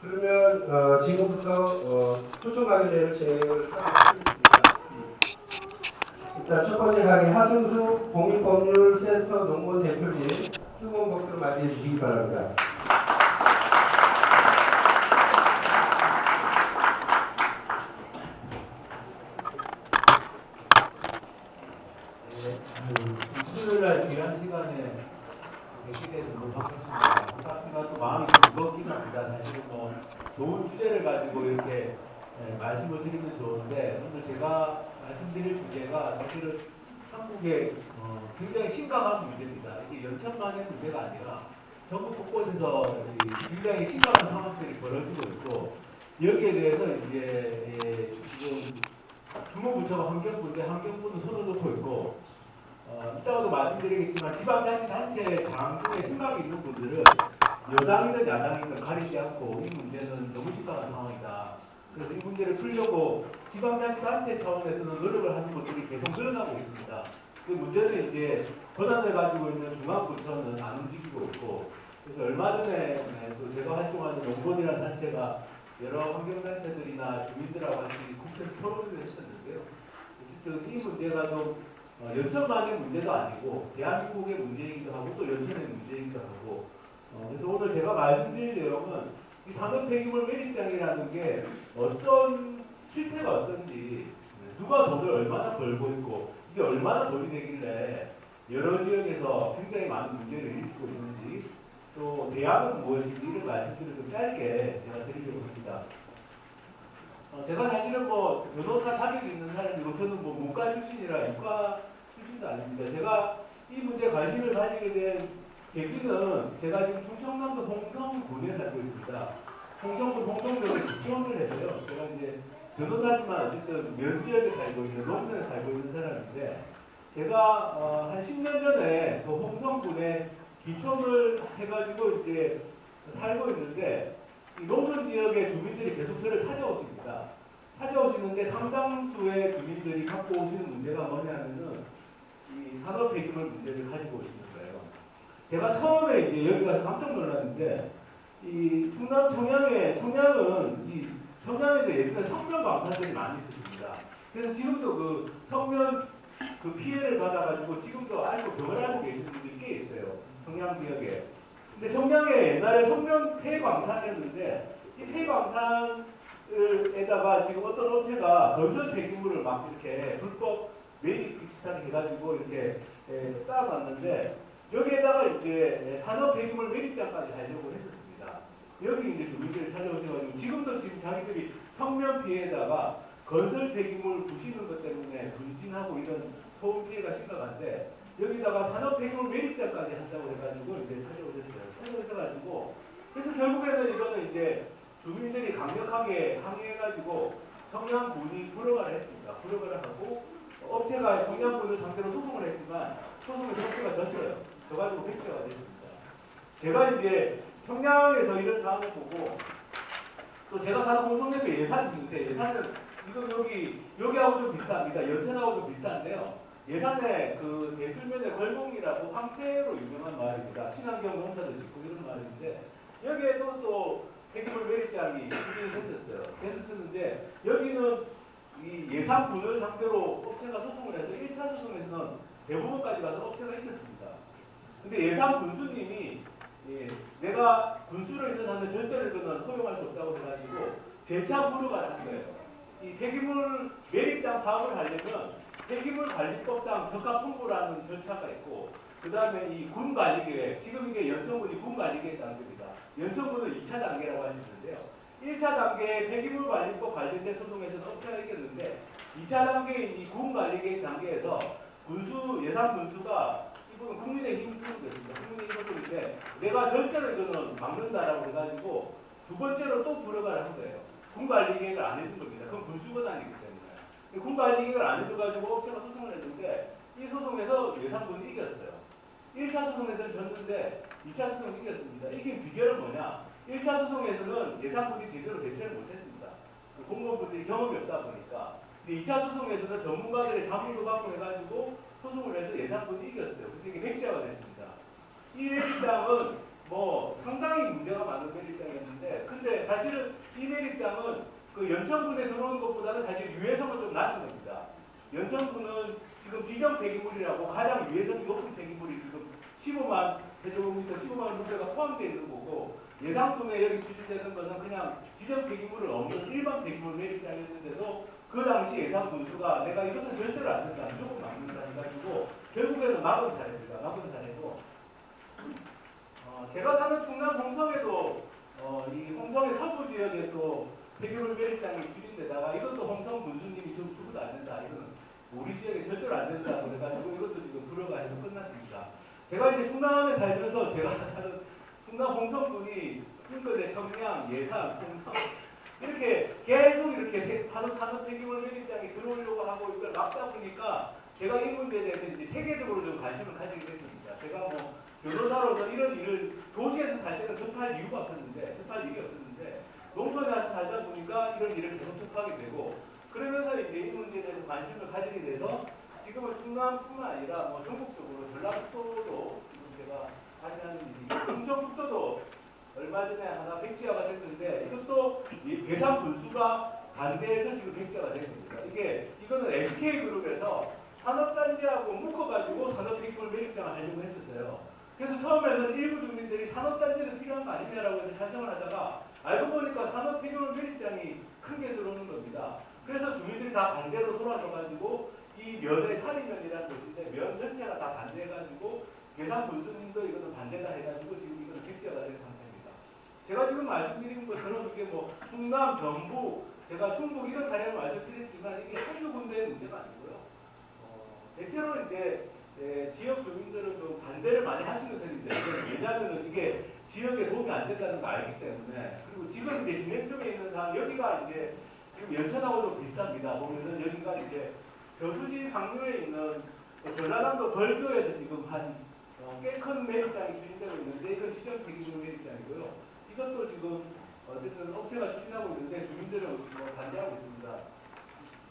그러면 지금부터 초청 강의를 진행을 하겠습니다. 일단 첫 번째 강의 하승수 공익법률센터 농본 대표님 수고 목표로 맞이해 주시기 바랍니다. 수요일날 귀한 시간에 계시게 돼서 너무 반갑습니다. 반갑지만 또 마음이 좀 무겁긴 합니다. 사실은 뭐 좋은 주제를 가지고 이렇게 말씀을 드리면 좋은데 오늘 제가 말씀드릴 주제가 사실은 한국의 굉장히 심각한 문제입니다. 이게 연천만의 문제가 아니라 전국 곳곳에서 굉장히 심각한 상황들이 벌어지고 있고 여기에 대해서 이제 지금 주무부처가 환경부인데 환경부는 손을 놓고 있고 이따가도 말씀드리겠지만 지방자치단체 장중에 생각이 있는 분들은 여당이든 야당이든 가리지 않고 이 문제는 너무 심각한 상황이다. 그래서 이 문제를 풀려고 지방자치단체 차원에서는 노력을 하는 것들이 계속 늘어나고 있습니다. 그 문제는 이제 권한을 가지고 있는 중앙부처는 안 움직이고 있고 그래서 얼마 전에 또 제가 활동하는 농본이라는 단체가 여러 환경단체들이나 주민들하고 같이 국회에서 토론을 했었는데요. 어쨌든 이 문제가 좀 연천만의 문제도 아니고 대한민국의 문제이기도 하고 또 연천의 문제이기도 하고 그래서 오늘 제가 말씀드릴 내용은 이 산업폐기물 매립장이라는 게 어떤 실태가 어떤지 누가 돈을 얼마나 벌고 있고 이게 얼마나 돈이 되길래 여러 지역에서 굉장히 많은 문제를 일으키고 있는지 또 대안은 무엇인지 이런 말씀들을 좀 짧게 제가 드리려고 합니다. 제가 사실은 뭐 변호사 자격이 있는 사람이고 저는 뭐 문과 출신이라 이과 출신도 아닙니다. 제가 이 문제에 관심을 가지게 된 계기는 제가 지금 충청남도 홍성군에 살고 있습니다. 홍성군 홍성역에 구청을 해서요. 제가 이제 변호사지만 어쨌든 면 지역에 살고 있는 농촌에 살고 있는 사람인데 제가 한 10년 전에 그 홍성군에 기촌을 해가지고 이제 살고 있는데 이 농촌 지역의 주민들이 계속 저를 찾아오십니다. 찾아오시는데 상당수의 주민들이 갖고 오시는 문제가 뭐냐면은 이 산업폐기물 문제를 가지고 오시는 거예요. 제가 처음에 이제 여기 가서 깜짝 놀랐는데 이 충남 청양은 이 청양에도 예전에 성면 방사들이 많이 있었습니다. 그래서 지금도 그 성면 그 피해를 받아가지고 지금도 알고 병을 앓고 계시는 분들이 꽤 있어요. 청양 지역에. 근데 청량에 옛날에 청년 폐광산이었는데 이 폐광산에다가 지금 어떤 업체가 건설 폐기물을 막 이렇게 불법 매립 비슷하게 해가지고 이렇게 쌓아놨는데 여기에다가 이제 산업 폐기물 매립장까지 하려고 했었습니다. 여기 이제 주민들이 찾아오셔가지고 지금도 지금 자기들이 성면 피해에다가 건설 폐기물 부시는 것 때문에 분진하고 이런 소음 피해가 심각한데 여기다가 산업 폐기물 매립장까지 한다고 해가지고 이제 찾아오셨어요. 찾아오셔가지고 그래서 결국에는 이거는 이제 주민들이 강력하게 항의해가지고 청양군이 불허가를 했습니다. 불허가를 하고 업체가 청양군을 상대로 소송을 했지만 소송에서 업체가 졌어요. 져가지고 백지화가 됐습니다. 제가 이제 청양에서 이런 상황을 보고 또 제가 사는 홍성역에 예산이 있는데 예산은 이거 여기하고 좀 비슷합니다. 연천하고 좀 비슷한데요. 예산에 그 대술면의 걸봉이라고 황폐로 유명한 마을입니다. 친환경 농사도 짓고 이런 마을인데 여기에도 또 폐기물 매립장이 추진이 됐었어요. 됐었는데 여기는 이 예산분을 상대로 업체가 소송을 해서 1차 소송에서는 대법원까지 가서 업체가 이겼습니다. 근데 예산 군수님이 내가 군수를 인정하면 절대로 그는 허용할 수 없다고 해가지고 재차 물어가는 거예요. 이 폐기물 매립장 사업을 하려면 폐기물관리법상 적합홍보라는 절차가 있고 그 다음에 이 군관리계획 지금 이게 연천군이 군관리계획 단계입니다. 연천군은 2차 단계라고 할 수 있는데요. 1차 단계의 폐기물관리법 관련된 소송에서는 업체가 이겼는데 2차 단계인 이 군관리계획 단계에서 예산 군수가 이분은 국민의힘 소속이었습니다. 국민의힘 소속인데 내가 절대로 이거는 막는다라고 해가지고 두 번째로 또 불허가를 한 거예요. 군관리계획을 안 해준 겁니다. 그건 군수권한이기 때문에. 군관리계획을 안 해줘가지고 업체가 소송을 했는데 이 소송에서 예산군이 이겼어요. 1차 소송에서는 졌는데 2차 소송은 이겼습니다. 이게 비결은 뭐냐? 1차 소송에서는 예산군이 제대로 대처를 못했습니다. 공무원분들이 경험이 없다 보니까. 근데 2차 소송에서는 전문가들의 자문도 받고 해가지고 소송을 해서 예산군이 이겼어요. 그래서 이게 백지화가 됐습니다. 이 매립장은 뭐 상당히 문제가 많은 매립장이었는데 근데 사실은 이 매립장은 그 연천군에 들어오는 것보다는 사실 유해성은 좀 낮은 겁니다. 연천군은 지금 지정 폐기물이라고 가장 유해성이 높은 폐기물이 지금 15만 제곱미터 15만 무게가 포함되어 있는 거고, 예산군에 여기 추진되는 것은 그냥 지정 폐기물을 없는 일반 폐기물 매립장이었는데도 그 당시 예산 군수가 내가 이것은 절대로 안 된다, 무조건 막는다 해가지고 결국에는 막은 사례입니다. 막은 사례고, 제가 사는 충남 홍성에도 이 홍성의 서부 지역에 또 폐기물 매립장이 추진되다가 이것도 홍성 군수님이 지금 죽어도 안 된다, 이거는 우리 지역에 절대로 안 된다고 그래가지고 이것도 지금 불허가 해서 끝났습니다. 제가 이제 충남에 살면서 제가 사는 충남 홍성군이 인근의 청량, 예산, 홍성 이렇게 계속 이렇게 산업 폐기물 매립장이 들어오려고 하고 이걸 막다 보니까 제가 이 문제에 대해서 이제 세계적으로 좀 관심을 가지게 됐습니다. 제가 뭐 변호사로서 이런 일을 도시에서 살 때는 접할 이유가 없었는데, 접할 일이 없었는데 농촌에 와서 살다 보니까 이런 일을 계속 접하게 되고, 그러면서 이제 이 문제에 대해서 관심을 가지게 돼서 지금은 충남뿐만 아니라 뭐 전국적으로 전라북도도 지금 제가 관여하는 일이, 충청북도도 얼마 전에 하나 백지화가 됐는데 이것도 예산 분수가 반대해서 지금 백지화가 된 겁니다. 이거는 SK그룹에서 산업단지하고 묶어가지고 산업폐기물 매립장을 하려고 했었어요. 그래서 처음에는 일부 주민들이 산업단지는 필요한 거 아니냐라고 해서 찬성을 하다가 알고 보니까 산업폐기물 매립장이 큰 게 들어오는 겁니다. 그래서 주민들이 다 반대로 돌아서가지고 이 면의 산이면이라는 곳인데 면 전체가 다 반대해가지고 계산 분수님도 이거는 반대다 해가지고 지금 이거는 백지화가 된 상태입니다. 제가 지금 말씀드린 것처럼 이게 뭐 충남, 전북, 제가 충북 이런 사례를 말씀드렸지만 이게 한두 군데의 문제가 아니고요. 대체로 이제 지역 주민들은 좀 반대를 많이 하시는 편인데, 왜냐하면 이게 지역에 도움이 안 된다는 걸 알기 때문에. 그리고 지금 이제 진행 중에 있는 상황, 여기가 이제 지금 연천하고 좀 비슷합니다. 보면은 여기가 이제 저수지 상류에 있는 전라남도 벌교에서 지금 한 꽤 큰 매립장이 추진되고 있는데, 이건 지정 폐기물 매립장이고요. 이것도 지금 어쨌든 업체가 추진하고 있는데 주민들은 뭐 반대하고 있습니다.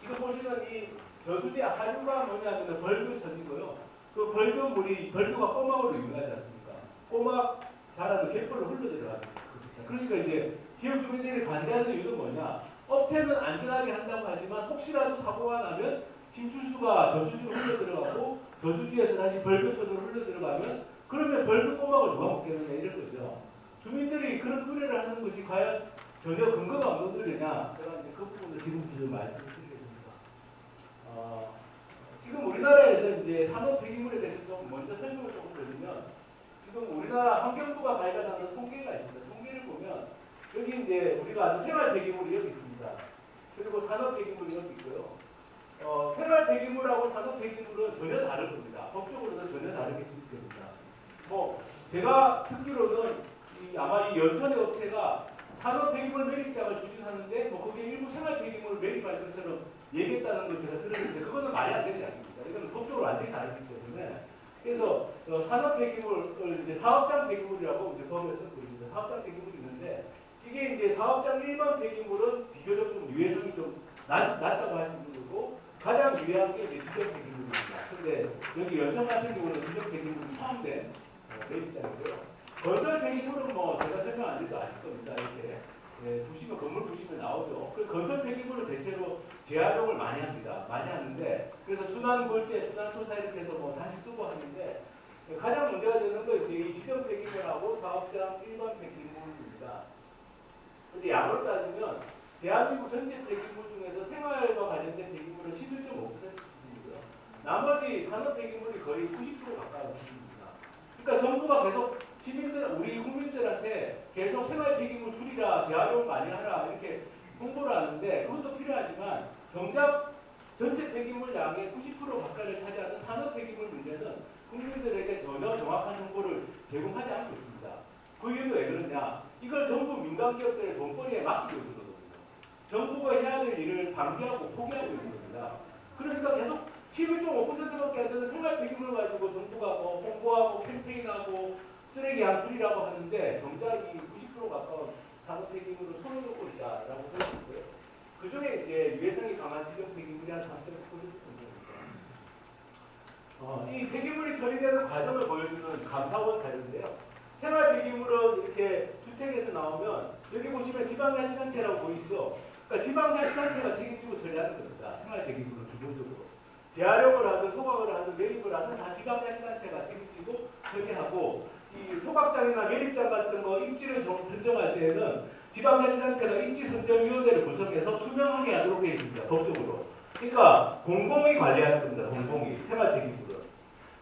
지금 보시는 이 저수지 하류가 뭐냐면 벌교천이고요. 그 벌교물이, 벌교가 꼬막으로 유명하지 않습니까? 꼬막 자라는 갯벌로 흘러들어가는 겁니다. 그러니까 이제 지역 주민들이 반대하는 이유는 뭐냐? 업체는 안전하게 한다고 하지만 혹시라도 사고가 나면 침출수가 저수지로 흘러들어가고 저수지에서 다시 벌교천으로 흘러들어가면 그러면 벌교 꼬막을 누가 먹겠느냐 이런 거죠. 주민들이 그런 의뢰를 하는 것이 과연 전혀 근거가 없는 의뢰냐? 제가 이제 그 부분을 지금 말씀을 드리겠습니다. 지금 우리나라에서 이제 산업 폐기물에 대해서 좀 먼저 설명을 조금 드리면, 지금 우리나라 환경부가 발간하는 통계가 있습니다. 통계를 보면 여기 이제 우리가 아는 생활 폐기물이 여기 있습니다. 그리고 산업 폐기물이 여기 있고요. 생활 폐기물하고 산업 폐기물은 전혀 다른 겁니다. 법적으로는 전혀 다르게 취급됩니다. 뭐 제가 듣기로는 아마 이 연천의 업체가 산업 폐기물 매립장을 추진하는데 뭐 거기에 일부 생활 폐기물을 매립할 것처럼 얘기했다는 걸 제가 들었는데 그거는 말이 안 되는 이야기입니다. 이거는 법적으로 완전히 다르기 때문에. 그래서 산업 폐기물을 이제 사업장 폐기물이라고 이제 법에 쓰고 있습니다. 사업장 폐기물이 있는데 이게 이제 사업장 일반 폐기물은 비교적 좀 유해성이 좀 낮다고 할 수 있는 거고, 가장 유해한 게 이제 지정 폐기물입니다. 근데 여기 연천 같은 경우는 지정 폐기물이 포함된 매립장이고요. 건설 폐기물은 뭐 제가 설명 안 드려도 아실 겁니다. 이렇게 보시면 건물 보시면 나오죠. 그 건설 폐기물은 대체로 재활용을 많이 합니다. 많이 하는데 그래서 순환골재, 순환토사 이렇게 해서 뭐 다시 쓰고 하는데 가장 문제가 되는 건 이제 이 지정 폐기물하고 사업장 일반 폐기물입니다. 근데 양으로 따지면 대한민국 전체 폐기물 중에서 생활과 관련된 폐기물은 11.5%입니다. 나머지 산업 폐기물이 거의 90% 가까운 수준입니다. 그러니까 정부가 계속 시민들, 우리 국민들한테 계속 생활 폐기물 줄이라, 재활용 많이 하라 이렇게 홍보를 하는데 그것도 필요하지만 정작 전체 폐기물 양의 90% 가까이를 차지하는 산업 폐기물 문제는 국민들에게 전혀 정확한 정보를 제공하지 않고 있습니다. 그 이유는 왜 그러냐? 이걸 전부 민간 기업들의 돈벌이에 맡기고 있는 거거든요. 정부가 해야 될 일을 방기하고 포기하고 있는 겁니다. 그러니까 계속 11.5%밖에 안 되는 생활 폐기물 가지고 정부가 뭐 홍보하고 캠페인하고 쓰레기 양 줄이라고 하는데 정작 이 90% 가까운 산업 폐기물을 손을 놓고 있다라고 볼 수 있고요. 그 중에 이제 유해성이 강한 지정 폐기물이 한 3.9% 정도입니다. 이 폐기물이 처리되는 과정을 보여주는 감사원 자료인데요. 생활 폐기물은 이렇게 주택에서 나오면 여기 보시면 지방자치단체라고 보이죠? 그러니까 지방자치단체가 책임지고 처리하는 겁니다. 생활대기부는 기본적으로. 재활용을 하든 소각을 하든 매입을 하든 다 지방자치단체가 책임지고 처리하고 이 소각장이나 매립장 같은 거 입지를 선정할 때에는 지방자치단체가 입지선정위원회를 구성해서 투명하게 하도록 되어 있습니다. 법적으로. 그러니까 공공이 관리하는 겁니다. 공공이. 생활대기부를.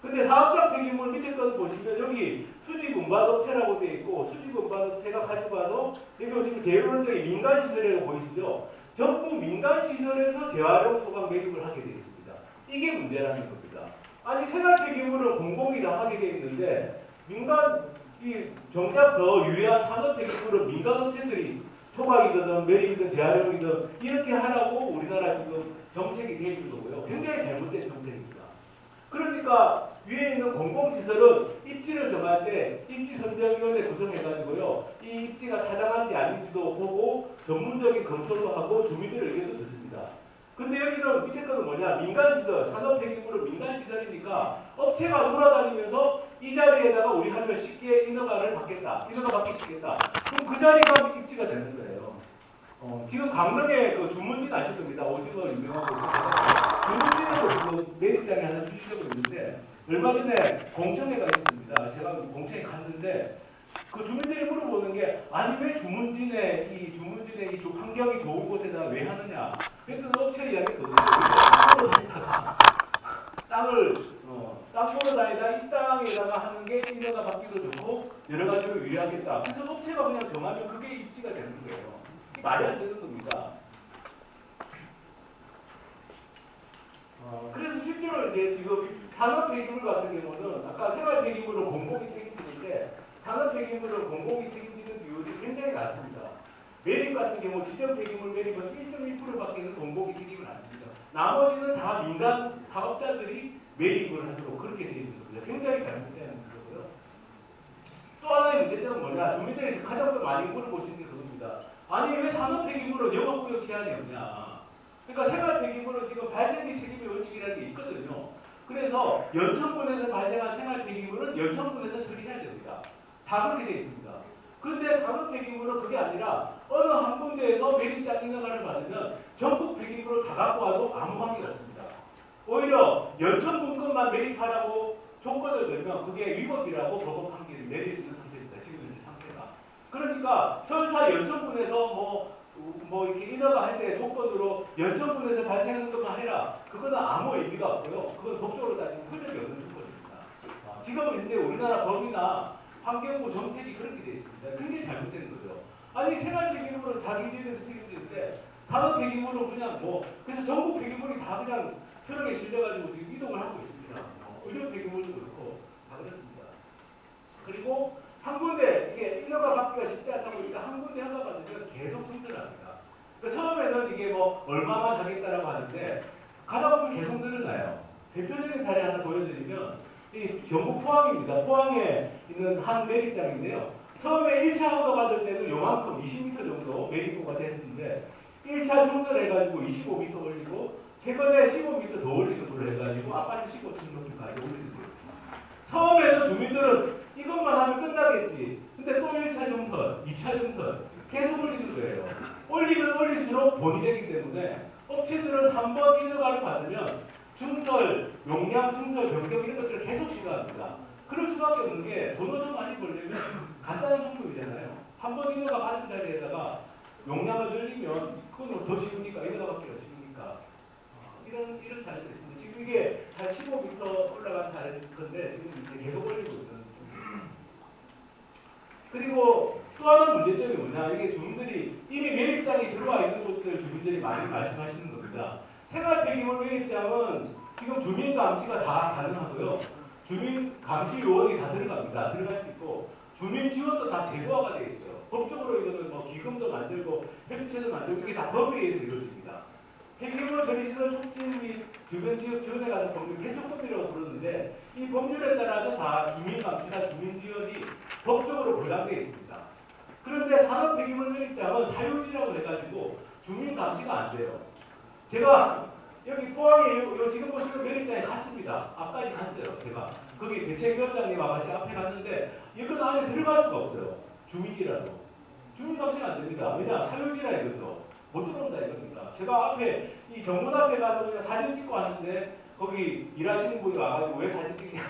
근데 사업장 폐기물 밑에 거 보시면 여기 수지분발업체라고 되어 있고 수지분발업체가 가지고 와서 여기 보시면 재활용적인 민간시설이라고 보이시죠? 전부 민간시설에서 재활용 소각 매입을 하게 되어 있습니다. 이게 문제라는 겁니다. 아니 생활 폐기물을 공공이 다 하게 되어 있는데 민간이 정작 더 유해한 산업 폐기물을 민간업체들이 소각이든 매립이든 재활용이든 이렇게 하라고 우리나라 지금 정책이 되어 있는 거고요. 굉장히 잘못된 정책입니다. 그러니까 위에 있는 공공시설은 입지를 정할 때 입지선정위원회 구성해가지고요. 이 입지가 타당한지 아닌지도 보고 전문적인 검토도 하고 주민들의 의견도 듣습니다. 근데 여기는 밑에 거는 뭐냐? 민간시설, 산업폐기물은 민간시설이니까 업체가 돌아다니면서 이 자리에다가 우리 하면 쉽게 인허가를 받겠다. 인허가 받기 쉽겠다. 그럼 그 자리가 입지가 되는 거예요. 지금 강릉에 그 주문진 아실 겁니다. 오징어 유명하고 주문진에도 지금 매립장이 하나 주시려고 있는데 얼마 전에 공청회가 있었습니다. 제가 공청회 갔는데 그 주민들이 물어보는 게 아니 왜 주문진에 이 환경이 좋은 곳에다 왜 하느냐? 그랬더니 업체 이야기거든요. 땅 보러 다니다 이 땅에다가 하는 게 인허가 받기도 좋고 여러 가지로 유리하겠다. 그래서 업체가 그냥 정하면 그게 입지가 되는 거예요. 말이 안 되는 겁니다. 그래서 실제로 이제 지금 산업폐기물 같은 경우는 아까 생활폐기물은 공공이 책임지는데 산업폐기물은 공공이 책임지는 비율이 굉장히 낮습니다. 매립 같은 경우 지정폐기물 매립은 1.1%밖에는 공공이 책임을 안 집니다. 나머지는 다 민간 사업자들이 매립을 하도록 그렇게 되어 있는 겁니다. 굉장히 잘못된 거고요. 또 하나의 문제점은 뭐냐? 주민들이 가장 많이 물어보시는 게 그겁니다. 아니 왜 산업폐기물은 영업구역 제한이 없냐? 그러니까 생활폐기물은 지금 발생기 책임의 원칙이라는 게 있거든요. 그래서 연천군에서 발생한 생활폐기물은 연천군에서 처리해야 됩니다. 다 그렇게 되어 있습니다. 그런데 산업폐기물은 그게 아니라 어느 한 군데에서 매립장 인허가를 받으면 전국 폐기물을 다 갖고 와도 아무 관계가 없습니다. 오히려 연천군권만 매립하라고 조건을 들면 그게 위법이라고 법원 판결이 내려지는 상태입니다. 지금 현재 상태가. 그러니까 설사 연천군에서 이렇게 인허가 할 때 조건으로 연천군에서 발생하는 것만 해라. 그거는 아무 의미가 없고요. 그건 법적으로 따지면 효력이 없는 조건입니다. 지금 현재 우리나라 법이나 환경부 정책이 그렇게 되어 있습니다. 굉장히 잘못된 거죠. 아니 생활 폐기물은 자기 지역에서 책임지는데 산업 폐기물은 그냥 그래서 전국 폐기물이 다 그냥 트럭에 실려가지고 지금 이동을 하고 있습니다. 의료 폐기물도 그렇고 다 그렇습니다. 그리고 한 군데 이게 인허가 받기가 쉽지 않다 보니까 한 군데 허가 받으면 계속 청소를 합니다. 그러니까 처음에는 이게 얼마만 하겠다라고 하는데 가다 보면 계속 늘어나요. 대표적인 사례 하나 보여드리면 이 경북 포항입니다. 포항에 있는 한 매립장인데요. 처음에 1차 허가 받을 때는 요만큼 20m 정도 매립구가 됐었는데 1차 청소를 해가지고 25m 올리고 최근에 15m 더 올리는 걸로 해가지고 아파트 15층까지 올리는 거예요. 처음에는 주민들은 이것만 하면 끝나겠지. 근데 또 1차 정선, 2차 정선 계속 올리는 거예요. 올리면 올릴수록 돈이 되기 때문에 업체들은 한 번 인허가를 받으면 증설, 용량, 증설, 변경 이런 것들을 계속 시도합니다. 그럴 수밖에 없는 게 돈을 더 많이 벌려면 간단한 방법이잖아요. 한 번 인허가 받은 자리에다가 용량을 늘리면 그건 더 쉬우니까 인허가 받기가 쉬우니까 이런 사례도 있습니다. 지금 이게 한 15m 올라간 사례일 건데 지금 이제 계속 올리고 있는 중입니다. 그리고 또 하나 문제점이 뭐냐? 이게 주민들이 이미 매립장이 들어와 있는 곳들 주민들이 많이 말씀하시는 겁니다. 생활 폐기물 매립장은 지금 주민 감시가 다 가능하고요. 주민 감시 요원이 다 들어갑니다. 들어갈 수 있고 주민 지원도 다 제도화가 되어 있어요. 법적으로 이거는 기금도 만들고 협의체도 만들고 이게 다 법에 의해서 이루어집니다. 폐기물 처리시설 촉진 및 주변 지역 지원에 관한 법률 개정법이라고 부르는데 이 법률에 따라서 다 주민 감시나 주민 지원이 법적으로 보장되어 있습니다. 그런데 산업 폐기물 매립장은 사유지라고 해가지고 주민 감시가 안 돼요. 제가 여기 포항에 지금 보시는 매립장에 갔습니다. 앞까지 갔어요. 제가 거기 대책위원장님과 같이 앞에 갔는데 이건 안에 들어갈 수가 없어요. 주민이라도. 주민감시가 안 됩니다. 왜냐? 사유지라 이거죠. 못 들어온다 이겁니다. 제가 앞에 이 정문 앞에 가서 그냥 사진 찍고 하는데 거기 일하시는 분이 와가지고 왜 사진 찍냐?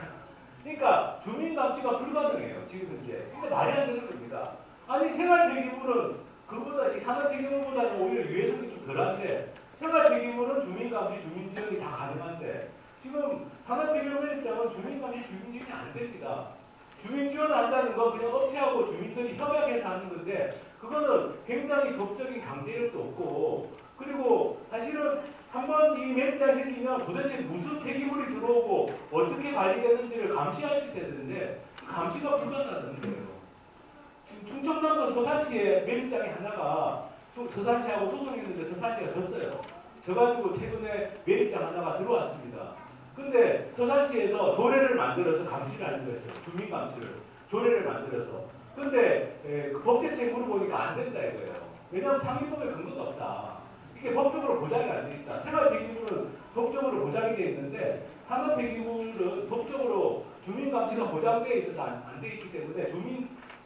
그러니까 주민감시가 불가능해요. 지금 현재. 근데 말이 안 되는 겁니다. 아니 생활 폐기물은 그보다 이 산업 폐기물보다는 오히려 유해성이 좀 덜한데 생활 폐기물은 주민감시, 주민지원이 다 가능한데 지금 산업 폐기물 입장은 주민감시, 주민지원이 안 됩니다. 주민지원 한다는 건 그냥 업체하고 주민들이 협약해서 하는 건데 그거는 굉장히 법적인 강제력도 없고 그리고 사실은 한번 이 매입자가 생기면 도대체 무슨 폐기물이 들어오고 어떻게 관리되는지를 감시할 수 있어야 되는데 그 감시가 불가능하다는 거예요. 지금 충청남도 서산시에 매입장이 하나가 서산시하고 소송했는데 서산시가 졌어요. 져가지고 최근에 매입장 하나가 들어왔습니다. 근데 서산시에서 조례를 만들어서 감시를 하는 거였어요. 주민 감시를. 조례를 만들어서. 근데 그 법제처에 물어보니까 안 된다 이거예요. 왜냐하면 상위법에 근거가 없다. 이게 법적으로 보장이 안 돼 있다. 생활 폐기물은 법적으로 보장이 돼 있는데 산업 폐기물은 법적으로 주민 감시가 보장되어 있어서 안 돼 있기 때문에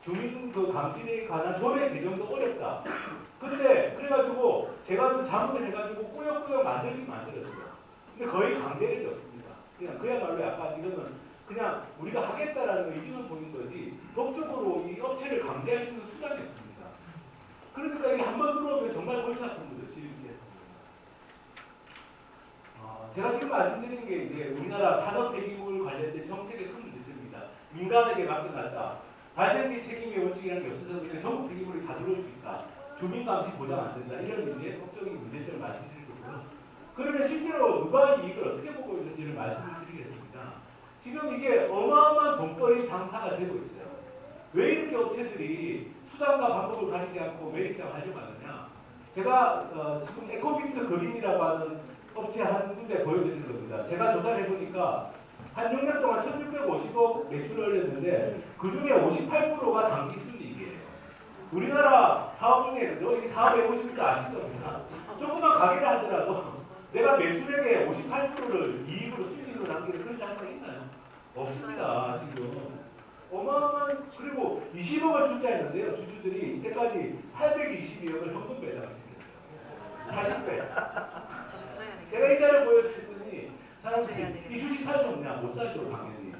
주민 그 감시에 관한 조례 제정도 어렵다. 근데 그래가지고 제가 좀 자문을 해가지고 꾸역꾸역 만들었어요. 근데 거의 강제력이 없습니다. 그냥 그야말로 약간 이거는 그냥 우리가 하겠다라는 의지만 보인 거지 법적으로 이 업체를 강제할 수 있는 수단이 없습니다. 그러니까 이게 한 번 들어오면 정말 골치 아픈 거죠. 지금께서. 제가 지금 말씀드리는 게 이제 우리나라 산업 폐기물 관련된 정책의 큰 문제점입니다. 민간에게 맡겨놨다. 발생지 책임의 원칙이라는 게 없어서 그냥 전국 폐기물이 다 들어올 수 있다. 주민감시 보장 안 된다. 이런 이제 법적인 문제점을 말씀드릴 거고요. 그러면 실제로 누가 이익을 어떻게 보고 있는지를 말씀을 드리겠습니다. 지금 이게 어마어마한 돈벌이 장사가 되고 있어요. 왜 이렇게 업체들이 수단과 방법을 가리지 않고 매입장을 하려고 하느냐. 제가 지금 에코비트 그린이라고 하는 업체 한 군데 보여드리는 겁니다. 제가 조사를 해보니까 한 6년 동안 1650억 매출을 올렸는데 그 중에 58%가 단기 순이익이에요. 우리나라 사업 중에 그죠? 이 사업 해보시면 아실 겁니다. 조그만 가게를 하더라도 내가 매출액의 58%를 이익으로 수익으로 남기는 그런 장사가 있나요? 없습니다. 지금. 어마어마한 그리고 20억을 출자했는데요. 주주들이 이때까지 822억을 현금 배당을 챙겼어요. 40배. 제가 이 자를 보여주셨더니 사람들이 이 주식 살 수 없냐? 못 사죠 당연히.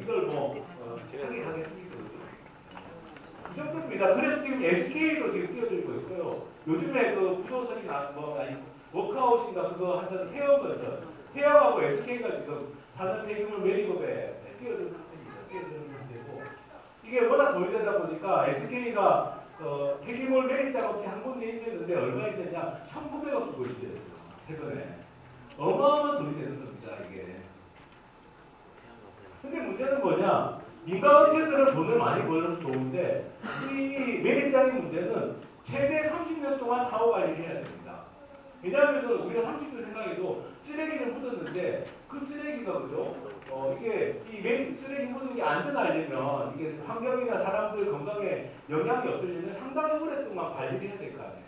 이걸 뭐 하게 하겠습니까? 이 정도입니다. 그래서 지금 SK도 지금 뛰어들고 있고요. 요즘에 그 부도선이나 워크아웃인가 그거 한다는 태영하고 SK가 지금 산업 폐기물 매립업에 뛰어드는 상태입니다. 뛰어드는 상태고 이게 워낙 돌되다 보니까 SK가 폐기물 매립 작업체 한 군데 있는데 얼마 있느냐 1,900억 주고 있어요. 최근에 어마어마한 돈이 되는 겁니다. 이게. 근데 문제는 뭐냐? 민간업체들은 돈을 많이 벌어서 좋은데 이 매립장의 문제는 최대 30년 동안 사후 관리를 해야 됩니다. 왜냐하면 우리가 30년 생각해도 쓰레기를 묻었는데 그 쓰레기가 그죠? 이게 쓰레기 묻는 게 안전하려면 이게 환경이나 사람들 건강에 영향이 없으려면 상당히 오랫동안 관리를 해야 될 거 아니에요.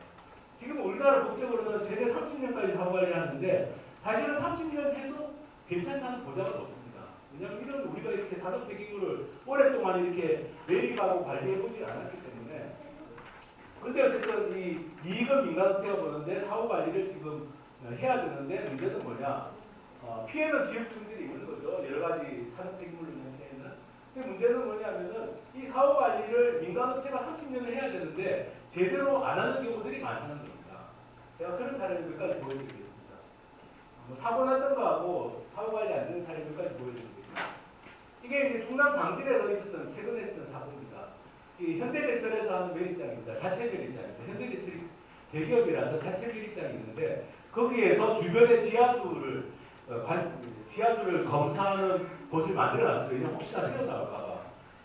지금 우리나라 법적으로는 최대 30년까지 사후 관리를 하는데 사실은 30년 해도 괜찮다는 보장은 없습니다. 왜냐하면 이런 우리가 이렇게 산업 폐기물을 오랫동안 이렇게 매입하고 관리해보지 않았기 때문에 근데 어쨌든 이 이익은 민간업체가 보는데 사후 관리를 지금 해야 되는데 문제는 뭐냐? 피해는 지역주민들이 입는 거죠. 여러 가지 산업 폐기물로 인한 피해는. 근데 문제는 뭐냐면은 이 사후 관리를 민간업체가 30년을 해야 되는데 제대로 안 하는 경우들이 많다는 겁니다. 제가 그런 사례를 몇 가지 보여드리겠습니다. 사고 났던 거하고 사후 관리 안 되는 사례 몇 가지 보여드리겠습니다. 이게 이제 충남 당진에서 있었던 최근에 있었던 사고입니다. 이 현대제철에서 하는 매립장입니다. 자체 매립장입니다. 현대제철이 대기업이라서 자체 매립장이 있는데 거기에서 주변의 지하수를 검사하는 곳을 만들어놨어요. 그냥 혹시나 새어나올까봐.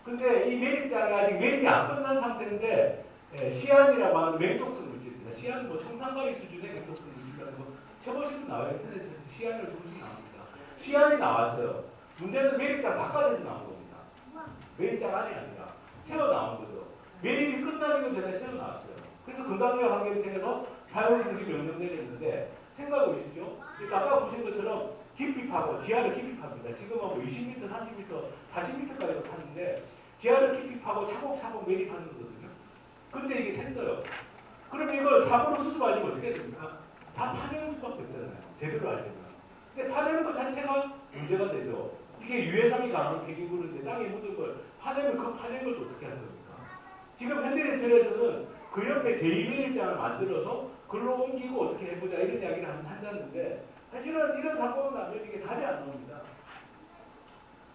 근데 이 매립장이 아직 매립이 안 끝난 상태인데 시안이라고 하는 맹독성 물질입니다. 시안은 뭐 청산가리 수준의 맹독성 물질이라는 거 쳐보시면 나와요. 인터넷에서 시안을 쳐보시면 나옵니다. 시안이 나왔어요. 문제는 매립장 바깥에서 나온 겁니다. 매립장 안이 아니라 새어나온 거죠. 매립이 끝나기도 전에 새어나왔어요. 그래서 건강유해 환경청에서 사용중지 명령 내렸는데 생각해 보십시오. 아까 보신 것처럼 깊이 파고 지하를 깊이 팝니다. 지금은 뭐 20m, 30m, 40m까지도 파는데 지하를 깊이 파고 차곡차곡 매립하는 거거든요. 근데 이게 샜어요. 그럼 이걸 사고로 수습하려면 어떻게 해야 됩니까? 다 파내는 수밖에 없잖아요. 제대로 알려면. 근데 파내는 것 자체가 문제가 되죠. 이게 유해성이 강한 폐기물인데 땅에 묻은 걸 파내면 그 파낸 걸 어떻게 하는 겁니까? 지금 현대제철에서는 그 옆에 제2매일장을 만들어서 글로 옮기고 어떻게 해보자 이런 이야기를 한다는데 사실은 이런 사고는 나면 이게 답이 안 나옵니다.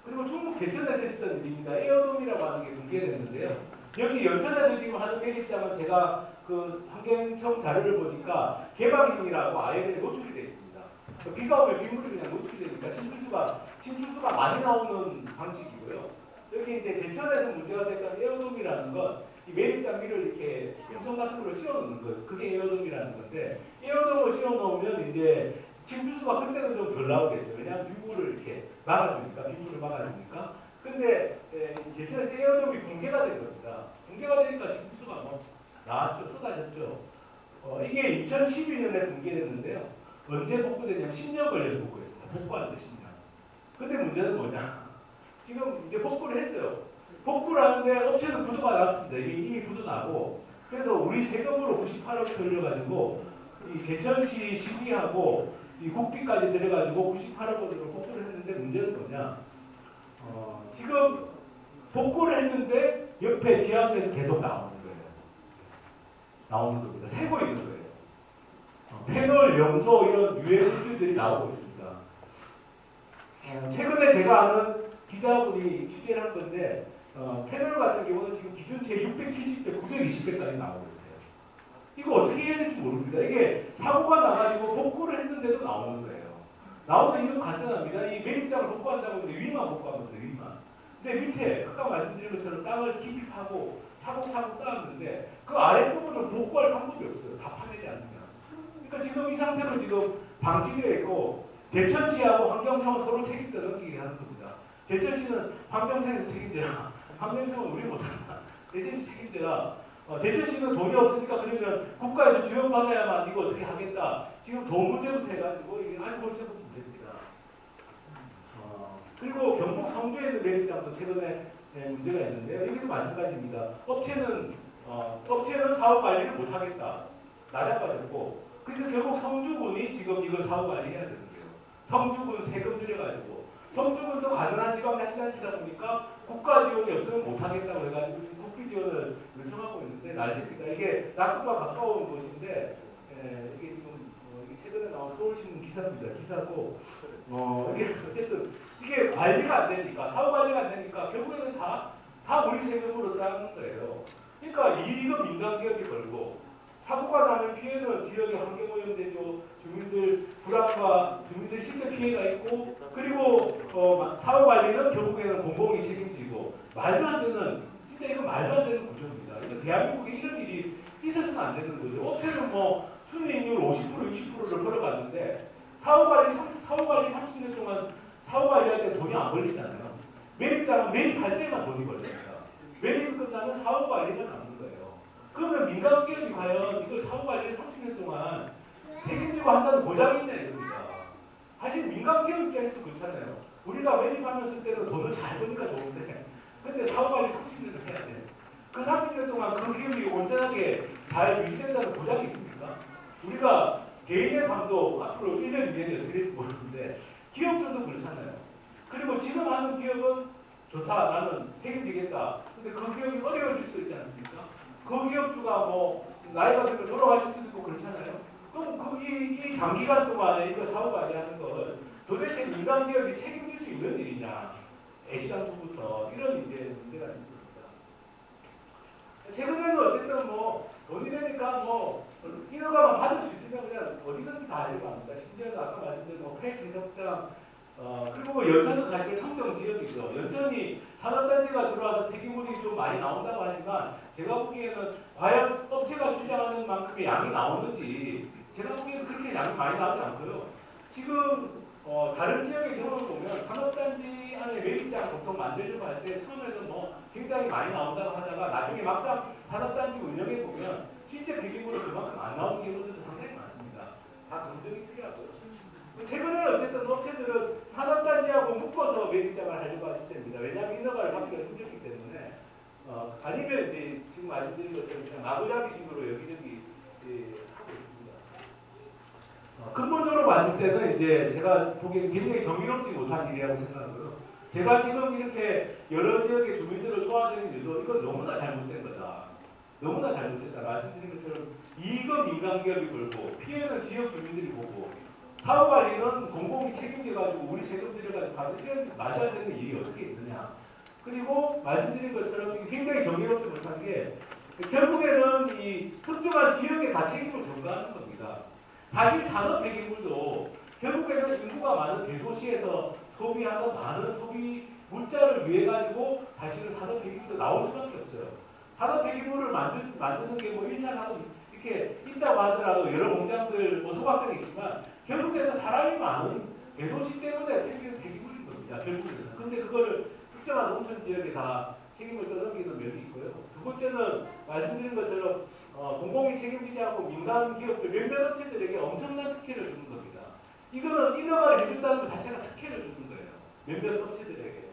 그리고 중국 제천에서 있었던 일입니다. 에어돔이라고 하는 게 공개됐는데요. 여기 연천에서 지금 하는 매립장은 제가 그 환경청 자료를 보니까 개방형이라고 아예 그냥 노출이 되어 있습니다. 비가 오면 빗물이 그냥 노출이 되니까 침출수가 많이 나오는 방식이고요. 여기 이제 제천에서 문제가 됐던 에어돔이라는 건 이 매립장 위를 이렇게 음성 같은 걸로 씌워놓는 거, 그게 에어돔이라는 건데 에어돔을 씌워놓으면 이제 침출수가 그때는 좀 덜 나오겠죠. 왜냐하면 빗물을 이렇게 막아주니까, 빗물을 막아주니까. 근데 제천에서 에어돔이 붕괴가 된 겁니다. 붕괴가 되니까 침출수가 뭐 나왔죠, 쏟아졌죠. 이게 2012년에 붕괴됐는데요. 언제 복구되냐면 10년 걸려서 복구했습니다. 복구하는데 10년. 근데 문제는 뭐냐? 지금 이제 복구를 했어요. 복구를 하는데 업체는 부도가 났습니다. 이미 부도 나고. 그래서 우리 세금으로 98억 돌려가지고 이 제천시 시비하고 이 국비까지 들여가지고 98억 원으로 복구를 했는데 문제는 뭐냐? 지금 복구를 했는데 옆에 지하수에서 계속 나오는 거예요. 나오는 겁니다. 새고 있는 거예요. 페놀, 염소 이런 유해 물질들이 나오고 있습니다. 최근에 제가 아는 기자분이 취재를 한 건데 페놀 같은 경우는 지금 기준치에 670배, 920배까지 나오고 있어요. 이거 어떻게 해야 될지 모릅니다. 이게 사고가 나가지고 복구를 했는데도 나오는 거예요. 나오는 이유는 간단합니다. 이 매립장을 복구한다고 했는데 위만 복구하면 돼요. 위만. 근데 밑에 아까 말씀드린 것처럼 땅을 깊이 파고 차곡차곡 쌓았는데 그 아랫부분을 복구할 방법이 없어요. 다 파내지 않으면. 그러니까 지금 이 상태로 지금 방치되어 있고 제천시하고 환경청은 서로 책임져 넘기게 하는 겁니다. 제천시는 환경청에서 책임져라. 환경청은 우리 못한다. 제천시 책임져라. 제천시는 돈이 없으니까 그러면 국가에서 지원받아야만 이거 어떻게 하겠다. 지금 돈 문제부터 해가지고 이게 아주 골치 아픈 문제입니다. 그리고 경북 성주에 있는 매립장도 최근에 문제가 있는데요. 여기도 마찬가지입니다. 업체는 사업 관리를 못하겠다. 낮아가지고. 그래서 결국 성주군이 지금 이걸 사업 관리해야 되는 거예요. 성주군 세금 들여가지고. 성주군도 가난한 지방자치단체다 보니까 국가 지원이 없으면 못하겠다고 해가지고 국비 지원을 요청하고 있는데 난립니다. 이게 낙후가 가까운 곳인데 이게 지금 이게 최근에 나온 서울신문 기사입니다. 기사고 이게 어쨌든 이게 관리가 안 되니까 사후 관리가 안 되니까 결국에는 다 우리 세금으로 따는 거예요. 그러니까 이익은 민간 기업이 벌고 사고가 나면 피해는 지역의 환경오염되죠. 주민들 불안과 주민들 실제 피해가 있고 그리고 사후 관리는 결국에는 공공이 책임지고 말도 안 되는 진짜 이거 말도 안 되는 구조입니다. 이거 대한민국에 이런 일이 있어서는 안 되는 거죠. 업체는 뭐 순이익률 50% 60%를 벌어갔는데 사후 관리 30년 동안 사후 관리할 때 돈이 안 걸리잖아요. 매립장은 매립할 때만 돈이 걸립니다. 매립이 끝나면 사후 관리가 남는 거예요. 그러면 민간 기업이 과연 이걸 사후 관리를 30년 동안 책임지고 한다는 보장이 있냐 이겁니다. 사실 민간 기업 입장에서도 그렇잖아요. 우리가 매립하면 쓸 때는 돈을 잘 버니까 좋은데 근데 사후 관리 30년을 해야 돼. 그 30년 동안 그 기업이 온전하게 잘 유지된다는 보장이 있습니까? 우리가 개인의 삶도 앞으로 1년, 2년이 어떻게 될지 모르는데 기업들도 그렇잖아요. 그리고 지금 하는 기업은 좋다. 나는 책임지겠다. 근데 그 기업이 어려워질 수도 있지 않습니까? 그 기업주가 뭐 나이가 들면 돌아가실 수도 있고 그렇잖아요. 그럼 이 장기간 동안에 이거 사후 관리하는 걸 도대체 민간 기업이 책임질 수 있는 일이냐? 애시당초부터 이런 이제 문제가 있습니다. 최근에는 어쨌든 뭐 돈이 되니까 뭐 인허가만 받을 수 있으면 그냥 어디든지 다 하려고 합니다. 심지어는 아까 말씀드린 뭐 폐재적장 그리고 뭐 연천도 사실 청정 지역이죠. 연천이 산업단지가 들어와서 폐기물이 좀 많이 나온다고 하지만 제가 보기에는 과연 업체가 주장하는 만큼의 양이 나오는지 제가 보기에는 그렇게 양이 많이 나오지 않고요. 지금 다른 지역의 경우를 보면 산업단지 안에 매립장 보통 만들려고 할 때 처음에는 뭐 굉장히 많이 나온다고 하다가 나중에 막상 산업단지 운영해 보면 실제 폐기물은 그만큼 안 나오는 경우들도 상당히 많습니다. 다 검증이 필요하고요. 최근에 어쨌든 업체들은 산업단지하고 묶어서 매립장을 하려고 하실 때입니다. 왜냐하면 인허가를 받기가 힘들기 때문에 아니면 이제 지금 말씀드린 것처럼 그냥 마구잡이식으로 여기저기 하고 있습니다. 근본적으로 봤을 때는 이제 제가 보기에는 굉장히 정의롭지 못한 일이라고 생각하고요. 제가 지금 이렇게 여러 지역의 주민들을 도와드리는 일도 이건 너무나 잘못된 거다. 너무나 잘못됐다. 말씀드린 것처럼 이익은 민간기업이 벌고 피해는 지역 주민들이 보고 사후관리는 공공이 책임져가지고 우리 세금 들여가지고 가도 이런 말도 안 되는 일이 어떻게 있느냐. 그리고 말씀드린 것처럼 굉장히 정의롭지 못한 게 결국에는 이 특정한 지역에 다 책임을 전가하는 겁니다. 사실 산업 폐기물도 결국에는 인구가 많은 대도시에서 소비하는 많은 소비 물자를 위해 가지고 사실은 산업 폐기물도 나올 수밖에 없어요. 산업 폐기물을 만드는 게 뭐 1차 산업 이렇게 있다고 하더라도 여러 공장들 뭐 소각장이 있지만 결국에는 사람이 많은 대도시 때문에 폐기물인 겁니다. 결국에는. 근데 그거를 특정한 농촌 지역에 다 책임을 떠넘기는 면이 있고요. 두 번째는 말씀드린 것처럼 공공이 책임지지 않고 민간 기업들 몇몇 업체들에게 엄청난 특혜를 주는 겁니다. 이거는 인허가를 해준다는 것 자체가 특혜를 주는 거예요. 몇몇 업체들에게.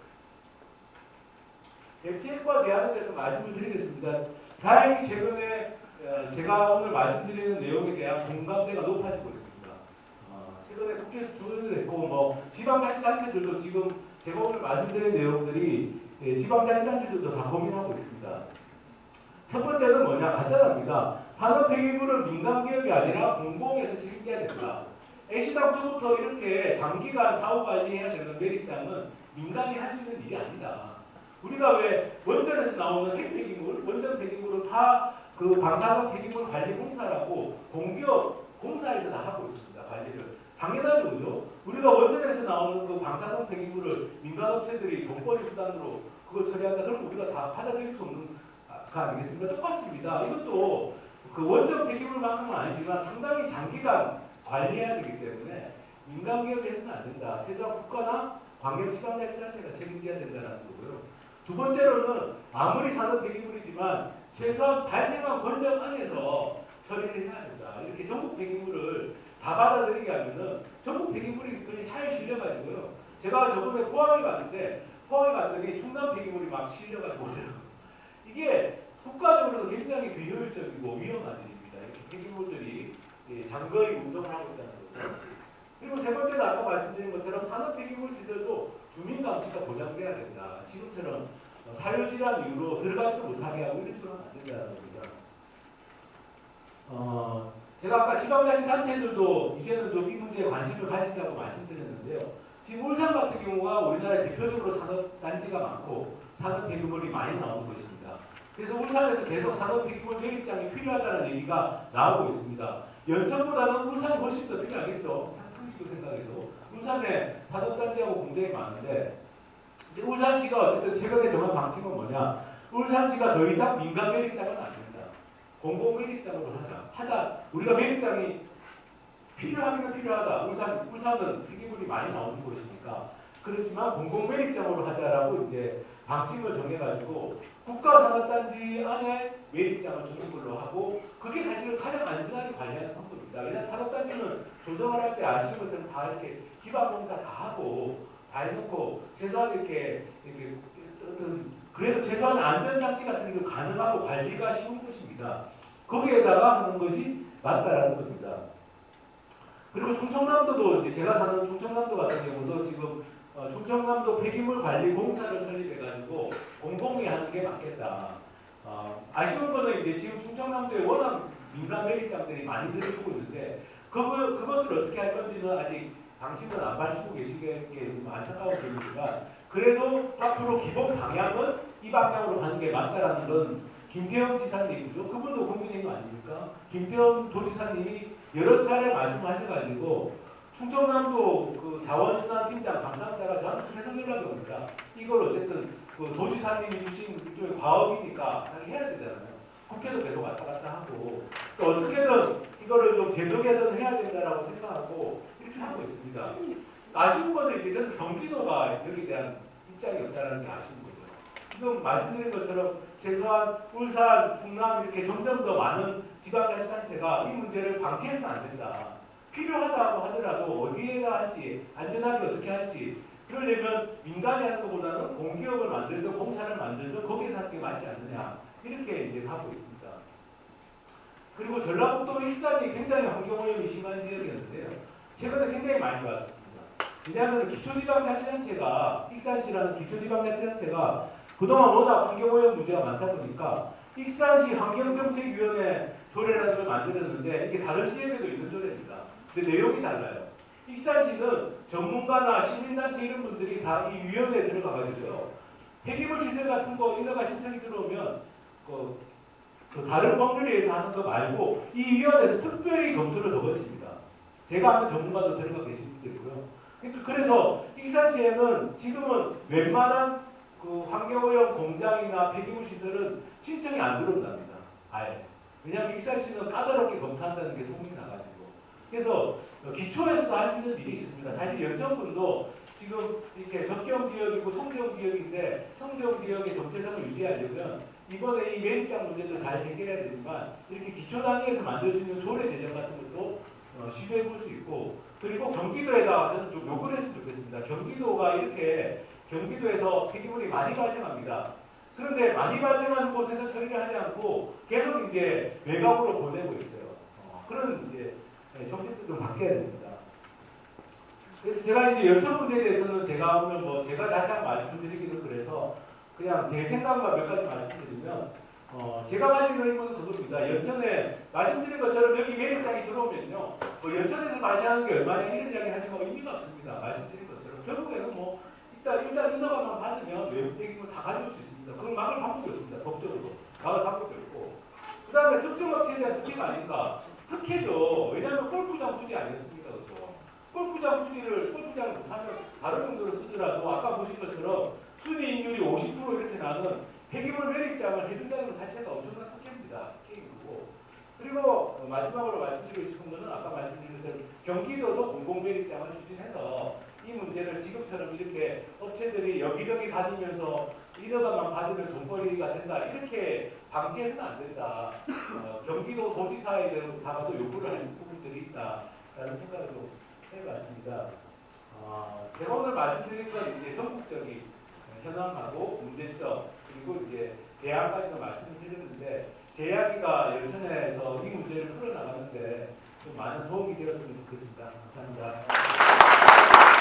대체과 대안에 대해서 말씀을 드리겠습니다. 다행히 최근에 제가 오늘 말씀드리는 내용에 대한 공감대가 높아지고 있습니다. 최근에 국회에서 조율을 했고 뭐 지방자치단체들도 지금 제가 오늘 말씀드린 내용들이 지방자치단체들도 다 고민하고 있습니다. 첫 번째는 뭐냐? 간단합니다. 산업폐기물은 민간기업이 아니라 공공에서 책임져야 된다. 애시당초부터 이렇게 장기간 사후관리해야 되는 매립장은 민간이 할 수 있는 일이 아니다. 우리가 왜 원전에서 나오는 핵폐기물, 원전 폐기물은 다 그 방사능 폐기물 관리 공사라고 공기업 공사에서 다 하고 있습니다. 관리를. 당연하죠, 그죠? 우리가 원전에서 나오는 그 방사능 폐기물을 민간업체들이 돈벌이 수단으로 그걸 처리한다. 그럼 우리가 다 받아들일 수 없는 거 아니겠습니까? 똑같습니다. 이것도 그 원전 폐기물만큼은 아니지만 상당히 장기간 관리해야 되기 때문에 민간기업이 해서는 안 된다. 최소한 국가나 광역지방자치단체가 책임져야 된다는 거고요. 두 번째로는 아무리 산업 폐기물이지만 최소한 발생한 권역 안에서 처리를 해야 된다. 이렇게 전국 폐기물을 다 받아들이게 하면은 전국 폐기물이 그냥 차에 실려가지고요. 제가 저번에 포항에 갔는데 포항에 갔더니 충남 폐기물이 막 실려가지고 오더라고요. 이게 국가적으로도 굉장히 비효율적이고 위험한 일입니다. 이렇게 폐기물들이 장거리 운동을 하고 있다는 거죠. 그리고 세 번째는 아까 말씀드린 것처럼 산업 폐기물 시설도 주민 감시가 보장돼야 된다. 지금처럼 사유질환 이유로 들어가지도 못하게 하고 이런 식으로 하면 안 된다는 겁니다. 제가 아까 지방자치단체들도 이제는 좀 이 문제에 관심을 가진다고 말씀드렸는데요. 지금 울산 같은 경우가 우리나라에 대표적으로 산업단지가 많고 산업 폐기물이 많이 나오는 곳입니다. 그래서 울산에서 계속 산업 폐기물 매립장이 필요하다는 얘기가 나오고 있습니다. 연천보다는 울산이 훨씬 더 필요하겠죠. 상식도 생각해서. 울산에 산업단지하고 굉장히 많은데 울산시가 어쨌든 최근에 정한 방침은 뭐냐? 울산시가 더 이상 민간 매립장은 안 된다. 공공 매립장으로 하자. 우리가 매립장이 필요하기는 필요하다. 울산은 폐기물이 많이 나오는 곳이니까. 그렇지만 공공 매립장으로 하자라고 이제 방침을 정해가지고 국가산업단지 안에 매립장을 두는 걸로 하고 그게 사실은 가장 안전하게 관리하는 방법입니다. 왜냐하면 산업단지는 조성을 할 때 아시는 것처럼 다 이렇게 기반공사 다 하고 다 해놓고 최소한 이렇게 어떤 그래도 최소한 안전장치 같은 게 가능하고 관리가 쉬운 곳입니다. 거기에다가 하는 것이 맞다라는 겁니다. 그리고 충청남도도 이제 제가 사는 충청남도 같은 경우도 지금 충청남도 폐기물 관리 공사를 설립해가지고 공공이 하는 게 맞겠다. 아쉬운 거는 이제 지금 충청남도에 워낙 민간 매립장들이 많이 들어주고 있는데 그것을 어떻게 할 건지는 아직 당신은 안 밝히고 계시게 안타까운 점이지만 그래도 앞으로 기본 방향은 이 방향으로 가는 게 맞다라는 건 김태형 지사님이죠. 그분도 국민의힘 아닙니까? 김태형 도지사님이 여러 차례 말씀하셔가지고 충청남도 그 자원순환팀장 담당자가 저한테 계속 연락이 옵니다. 이걸 어쨌든 그 도지사님이 주신 일종의 과업이니까 해야 되잖아요. 국회도 계속 왔다 갔다 하고 또 어떻게든 이거를 좀 제도 개선해야 된다라고 생각하고 이렇게 하고 있습니다. 아쉬운 거는 이제 저는 경기도가 여기에 대한 입장이 없다는 게 아쉬운 거죠. 지금 말씀드린 것처럼 최소한 울산, 충남 이렇게 점점 더 많은 지방자치단체가 이 문제를 방치해서는 안 된다. 필요하다고 하더라도 어디에다 할지, 안전하게 어떻게 할지 그러려면 민간이 하는 것보다는 공기업을 만들든 공사를 만들든 거기서 하는 게 맞지 않느냐 이렇게 이제 가고 있습니다. 그리고 전라북도 익산이 굉장히 환경오염이 심한 지역이었는데요. 최근에 굉장히 많이 좋아졌습니다. 왜냐하면 기초지방자치단체가 익산시라는 기초지방자치단체가 그동안 워낙 환경오염 문제가 많다 보니까 익산시 환경정책위원회 조례라는 걸 만들었는데 이게 다른 지역에도 있는 조례입니다. 근데 내용이 달라요. 익산시는 전문가나 시민단체 이런 분들이 다 이 위원회에 들어가가지고요. 폐기물 시설 같은 거 인허가 신청이 들어오면 그 다른 법률에 의해서 하는 거 말고 이 위원회에서 특별히 검토를 더 거칩니다. 제가 아는 전문가도 들어가 계신 분들이고요. 그래서 익산시에는 지금은 웬만한 그 환경오염 공장이나 폐기물 시설은 신청이 안 들어온답니다. 아예. 왜냐하면 익산시는 까다롭게 검토한다는 게 소문이 나가지고. 그래서 기초에서도 할 수 있는 일이 있습니다. 사실 연천군도 지금 이렇게 접경 지역이고 송정 지역인데 송정 지역의 정체성을 유지하려면 이번에 이 매립장 문제도 잘 해결해야 되지만 이렇게 기초 단위에서 만들 수 있는 조례 제정 같은 것도 시도해 볼 수 있고 그리고 경기도에다가 저는 좀 요구를 했으면 좋겠습니다. 경기도가 이렇게 경기도에서 폐기물이 많이 발생합니다. 그런데 많이 발생하는 곳에서 처리를 하지 않고 계속 이제 외곽으로 보내고 있어요. 그런 이제 정책도 좀 바뀌어야 됩니다. 그래서 제가 이제 연천 문제에 대해서는 제가 오늘 뭐 제가 자세한 말씀을 드리기도 그래서 그냥 제 생각만 몇 가지 말씀드리면 제가 가지고 있는 의문은 그겁니다. 연천에 말씀드린 것처럼 여기 매립장이 들어오면요. 뭐 연천에서 마시하는 게 얼마냐 이런 이야기 하지만 의미가 없습니다. 말씀드린 것처럼 결국에는 뭐 일단 인허가만 받으면 외국 폐기물 다 가져올 수 있습니다. 그걸 막을 방법이 없습니다. 법적으로 막을 방법이 없고 그 다음에 특정 업체에 대한 특혜가 아닌가 특혜죠. 왜냐하면 골프장 부지 아니었습니까? 그렇죠? 골프장 부지를 골프장을 못하면 다른 용도로 쓰더라도 아까 보신 것처럼 순이익률이 50% 이렇게 나는 폐기물 매립장을 해준다는 것 자체가 엄청난 특혜입니다. 특혜이고 그리고 마지막으로 말씀드리고 싶은 것은 아까 말씀드린 것처럼 경기도도 공공매립장을 추진해서 이 문제를 지금처럼 이렇게 업체들이 여기저기 다니면서 인허가만 받으면 돈벌이가 된다 이렇게 방치해서는 안 된다. 경기도 도지사에다가도 요구를 할 부분들이 있다라는 생각을 좀 해봤습니다. 제가 오늘 말씀드린 건 이제 전국적인 현황하고 문제점 그리고 이제 대안까지도 말씀을 드렸는데 제 이야기가 연천에서 이 문제를 풀어나가는데 좀 많은 도움이 되었으면 좋겠습니다. 감사합니다.